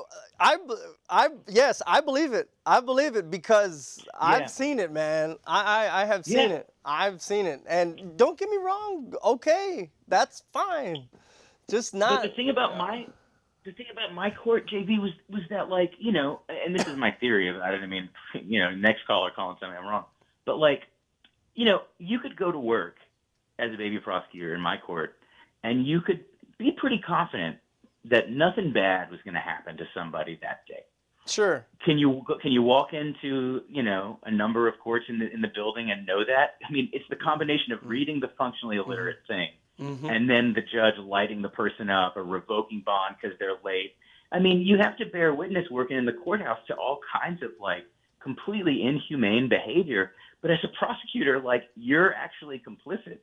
Yes, I believe it. I believe it because I've seen it, man. I have seen it. I've seen it, and don't get me wrong. Okay, that's fine. Just not. But the thing about my court, JV, was that and this is my theory about it. I mean, next caller calling something I'm wrong, but you could go to work as a baby prosecutor in my court, and you could be pretty confident that nothing bad was going to happen to somebody that day. Sure. Can you walk into, a number of courts in the building and know that? I mean, it's the combination of reading the functionally illiterate thing and then the judge lighting the person up or revoking bond because they're late. I mean, you have to bear witness working in the courthouse to all kinds of completely inhumane behavior. But as a prosecutor, you're actually complicit.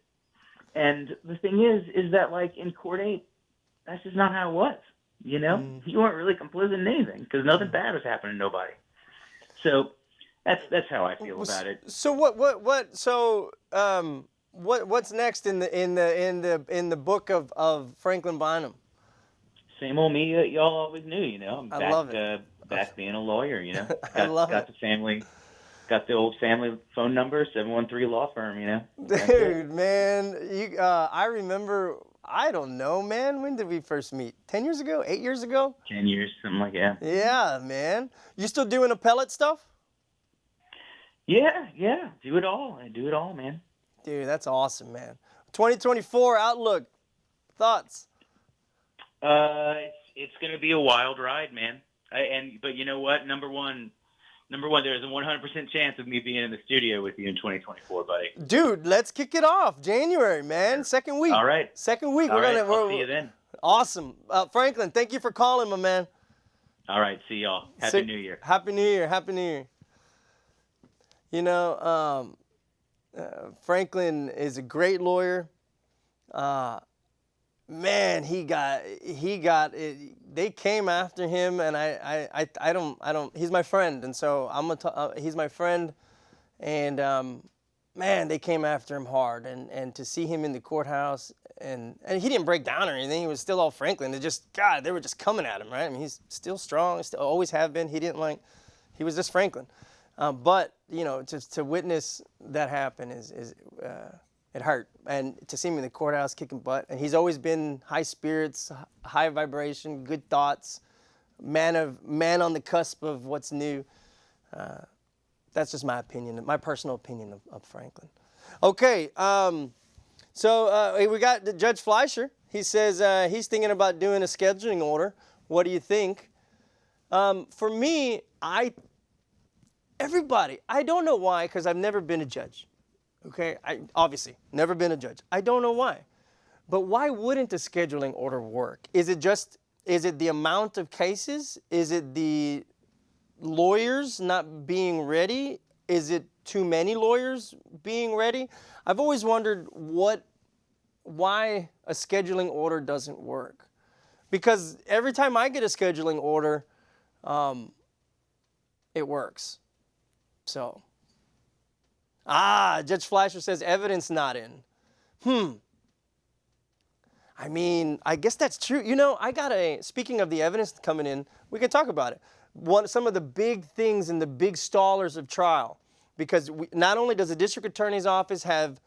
And the thing is that in Court 8, that's just not how it was. You weren't really complicit in anything because nothing bad was happening to nobody. So that's how I feel about it. So what's next in the book of Franklin Bynum? Same old me y'all always knew. I'm back, I love it. Back being a lawyer. I love got it. Got the old family phone number, 713 law firm. Dude, man, I remember. I don't know, man. When did we first meet? 10 years ago? 8 years ago? 10 years, something like that. Yeah, man. You still doing appellate stuff? Yeah. Do it all. I do it all, man. Dude, that's awesome, man. 2024 outlook. Thoughts? It's going to be a wild ride, man. But you know what? Number one, there's a 100% chance of me being in the studio with you in 2024, buddy. Dude, let's kick it off. January, man. Second week. All right. Second week. I'll see you then. Awesome. Franklin, thank you for calling, my man. All right. See y'all. Happy New Year. Happy New Year. Happy New Year. Franklin is a great lawyer. Man, he got it. They came after him, and I don't. He's my friend, and so he's my friend, and man, they came after him hard, and to see him in the courthouse, and he didn't break down or anything. He was still all Franklin. They were just coming at him, right? I mean, he's still strong, still always have been. He was just Franklin, but to witness that happen is. It hurt, and to see him in the courthouse kicking butt, and he's always been high spirits, high vibration, good thoughts, man on the cusp of what's new. That's just my opinion, my personal opinion of Franklin. Okay, so we got Judge Fleischer. He says he's thinking about doing a scheduling order. What do you think? For me, I don't know why, because I've never been a judge. Okay, I obviously never been a judge. I don't know why. But why wouldn't a scheduling order work? Is it the amount of cases? Is it the lawyers not being ready? Is it too many lawyers being ready? I've always wondered why a scheduling order doesn't work. Because every time I get a scheduling order, it works. So. Judge Fleischer says evidence not in. I mean, I guess that's true. Speaking of the evidence coming in, we can talk about it. Some of the big things and the big stallers of trial, because not only does the district attorney's office have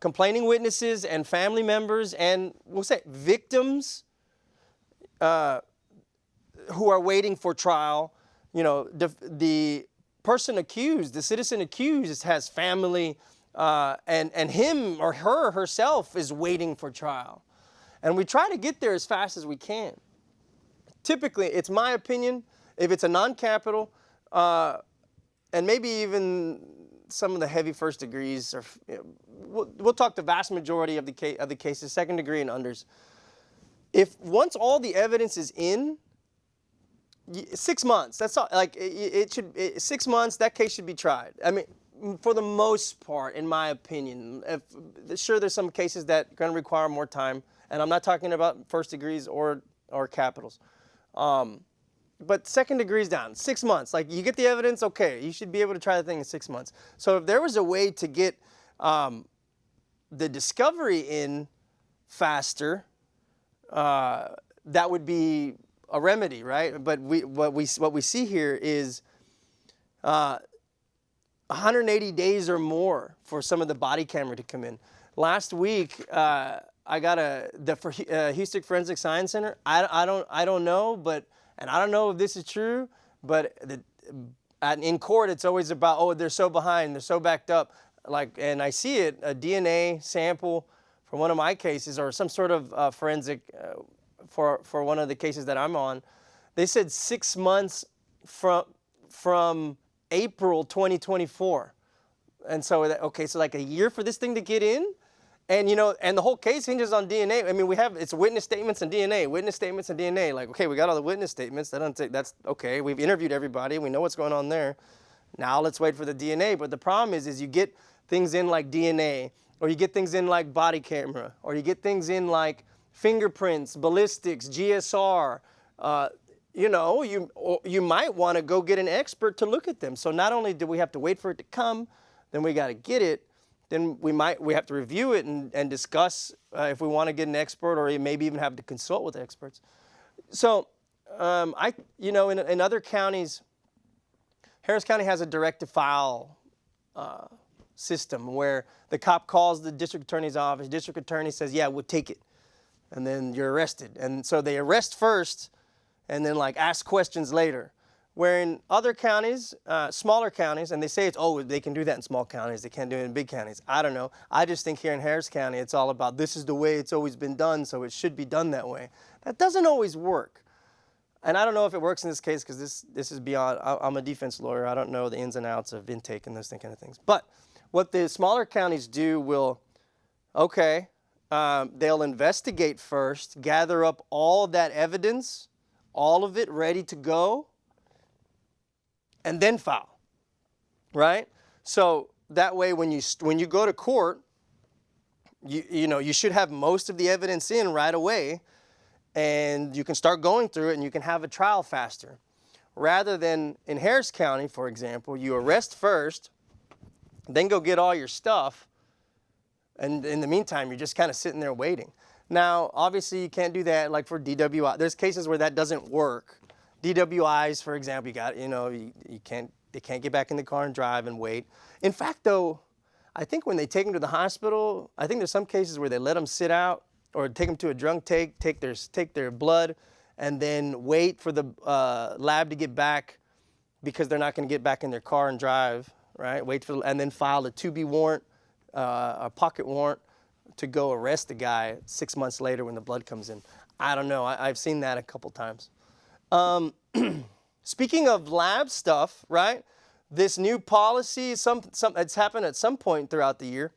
complaining witnesses and family members and we'll say victims who are waiting for trial, the person accused, the citizen accused has family and him or her herself is waiting for trial. And we try to get there as fast as we can. Typically, it's my opinion, if it's a non-capital, and maybe even some of the heavy first degrees, we'll talk the vast majority of the cases, second degree and unders. If once all the evidence is in, 6 months. That's all. 6 months. That case should be tried. I mean, for the most part, in my opinion. Sure, there's some cases that are going to require more time, and I'm not talking about first degrees or capitals. But second degrees down, 6 months. You get the evidence, okay, you should be able to try the thing in 6 months. So if there was a way to get the discovery in faster, that would be a remedy, right? But what we see here is 180 days or more for some of the body camera to come in. Last week, I got for Houston Forensic Science Center. I don't know, and I don't know if this is true, but in court it's always about they're so behind, they're so backed up, and I see it, a DNA sample from one of my cases or some sort of forensic for one of the cases that I'm on. They said 6 months from April 2024. And so, okay, so like a year for this thing to get in? And, and the whole case hinges on DNA. I mean, it's witness statements and DNA, witness statements and DNA. Like, okay, we got all the witness statements. That's okay. We've interviewed everybody. We know what's going on there. Now let's wait for the DNA. But the problem is you get things in like DNA, or you get things in like body camera, or you get things in like fingerprints, ballistics, GSR. You might want to go get an expert to look at them. So not only do we have to wait for it to come, then we got to get it. Then we have to review it and discuss if we want to get an expert, or maybe even have to consult with experts. So, in other counties, Harris County has a direct-to-file system where the cop calls the district attorney's office. District attorney says, "Yeah, we'll take it," and then you're arrested. And so they arrest first, and then ask questions later. Where in other counties, smaller counties, and they say they can do that in small counties, they can't do it in big counties. I don't know. I just think here in Harris County, it's all about this is the way it's always been done, so it should be done that way. That doesn't always work. And I don't know if it works in this case because this is beyond, I'm a defense lawyer. I don't know the ins and outs of intake and those kind of things. But what the smaller counties do they'll investigate first, gather up all of that evidence, all of it ready to go, and then file, right? So that way, when you go to court, you should have most of the evidence in right away, and you can start going through it, and you can have a trial faster. Rather than in Harris County, for example, you arrest first, then go get all your stuff, and in the meantime, you're just kind of sitting there waiting. Now, obviously, you can't do that like for DWI. There's cases where that doesn't work. DWIs, for example, they can't get back in the car and drive and wait. In fact, though, I think when they take them to the hospital, I think there's some cases where they let them sit out or take them to a drunk take their blood, and then wait for the lab to get back because they're not going to get back in their car and drive, right? And then file a 2B warrant, a pocket warrant to go arrest the guy 6 months later when the blood comes in. I don't know. I've seen that a couple times. Speaking of lab stuff, right? This new policy, it's happened at some point throughout the year,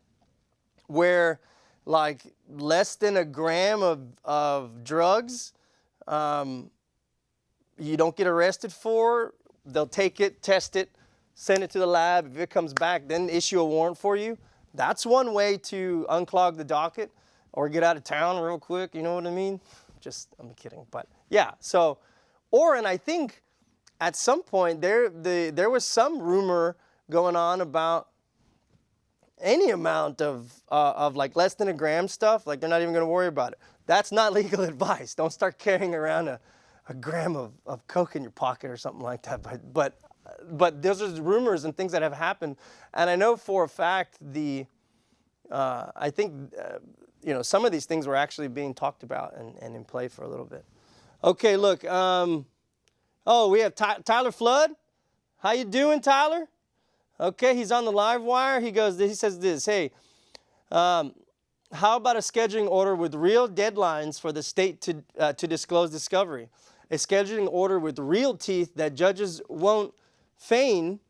where less than a gram of drugs, you don't get arrested for. They'll take it, test it, send it to the lab. If it comes back, then issue a warrant for you. That's one way to unclog the docket or get out of town real quick. You know what I mean? I'm kidding, but yeah. So. And I think at some point there was some rumor going on about any amount of less than a gram stuff. They're not even going to worry about it. That's not legal advice. Don't start carrying around a gram of coke in your pocket or something like that. But those are rumors and things that have happened. And I know for a fact I think some of these things were actually being talked about and in play for a little bit. Okay, look. We have Tyler Flood. How you doing, Tyler? Okay, he's on the live wire. He says this. Hey, how about a scheduling order with real deadlines for the state to disclose discovery? A scheduling order with real teeth that judges won't feign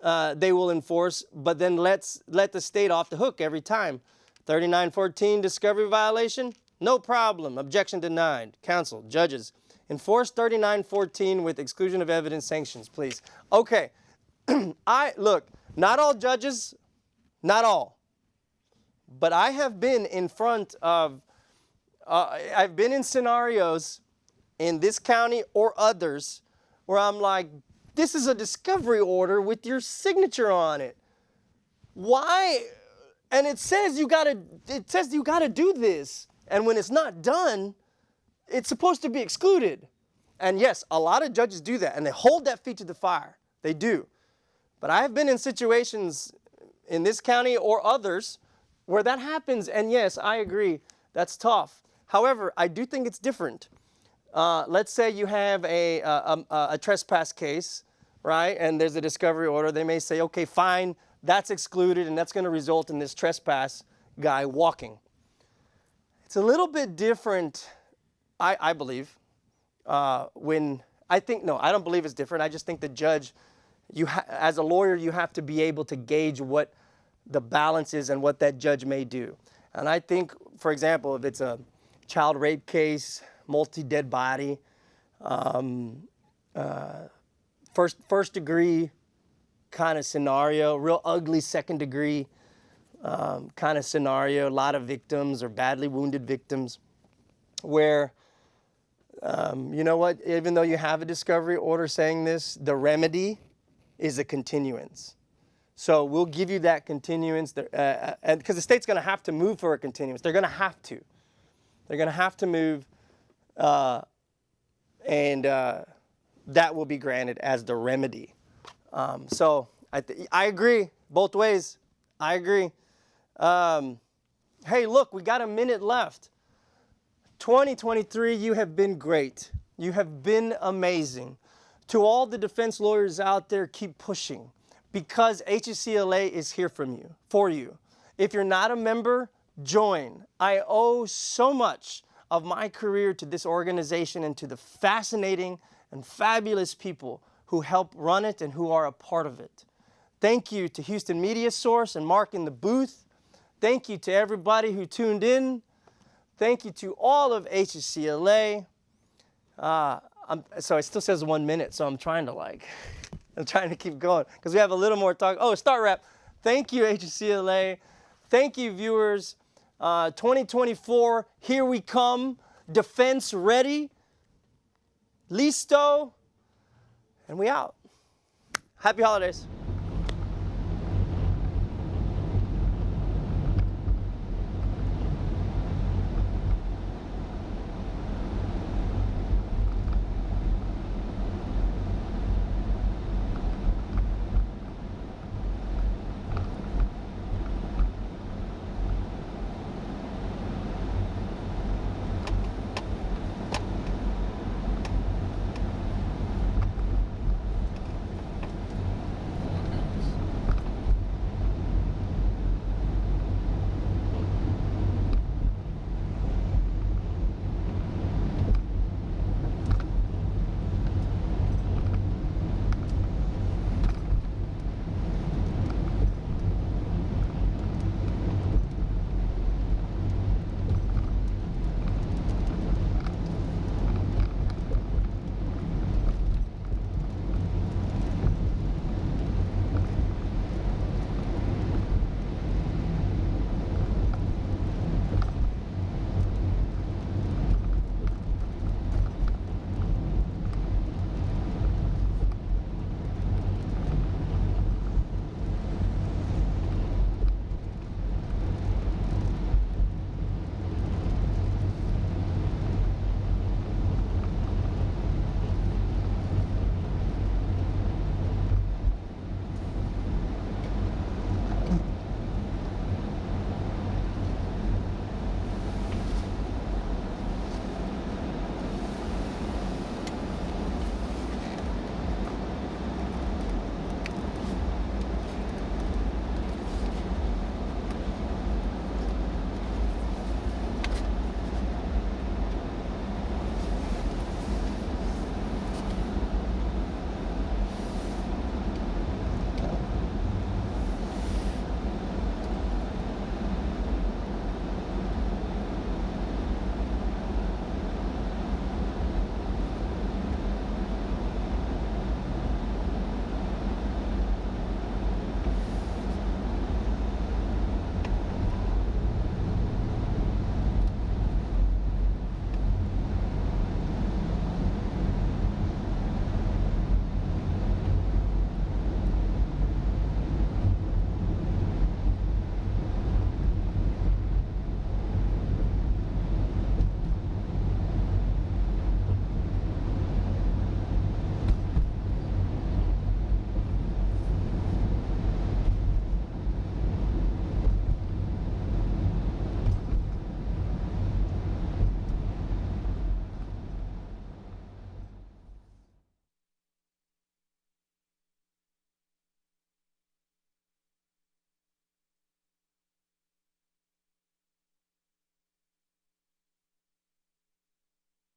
they will enforce, but then let the state off the hook every time. 3914 discovery violation? No problem. Objection denied. Counsel, judges, enforce 3914 with exclusion of evidence sanctions, please. Okay, look, not all judges, not all, but I have been in front of, I've been in scenarios in this county or others where I'm like, this is a discovery order with your signature on it. Why? And it says you gotta do this. And when it's not done, it's supposed to be excluded. And yes, a lot of judges do that, and they hold that feet to the fire. They do. But I have been in situations in this county or others where that happens, and yes, I agree, that's tough. However, I do think it's different. Let's say you have a trespass case, right, and there's a discovery order. They may say, okay, fine, that's excluded, and that's going to result in this trespass guy walking. It's a little bit different I believe I don't believe it's different. I just think the judge, as a lawyer, you have to be able to gauge what the balance is and what that judge may do. And I think, for example, if it's a child rape case, multi-dead body, first degree kind of scenario, real ugly second degree kind of scenario, a lot of victims or badly wounded victims, where, you know what, even though you have a discovery order saying this, the remedy is a continuance. So we'll give you that continuance, and because the state's going to have to move for a continuance. They're going to have to. They're going to have to move, and that will be granted as the remedy. So I agree both ways. I agree. Hey, look, we got a minute left. 2023, you have been great. You have been amazing. To all the defense lawyers out there, keep pushing, because HSCLA is here for you. If you're not a member, join. I owe so much of my career to this organization and to the fascinating and fabulous people who help run it and who are a part of it. Thank you to Houston Media Source and Mark in the booth. Thank you to everybody who tuned in. Thank you to all of HSCLA. So it still says 1 minute, so I'm trying to keep going because we have a little more talk. Oh, start wrap. Thank you, HSCLA. Thank you, viewers. 2024, here we come. Defense ready. Listo. And we out. Happy holidays.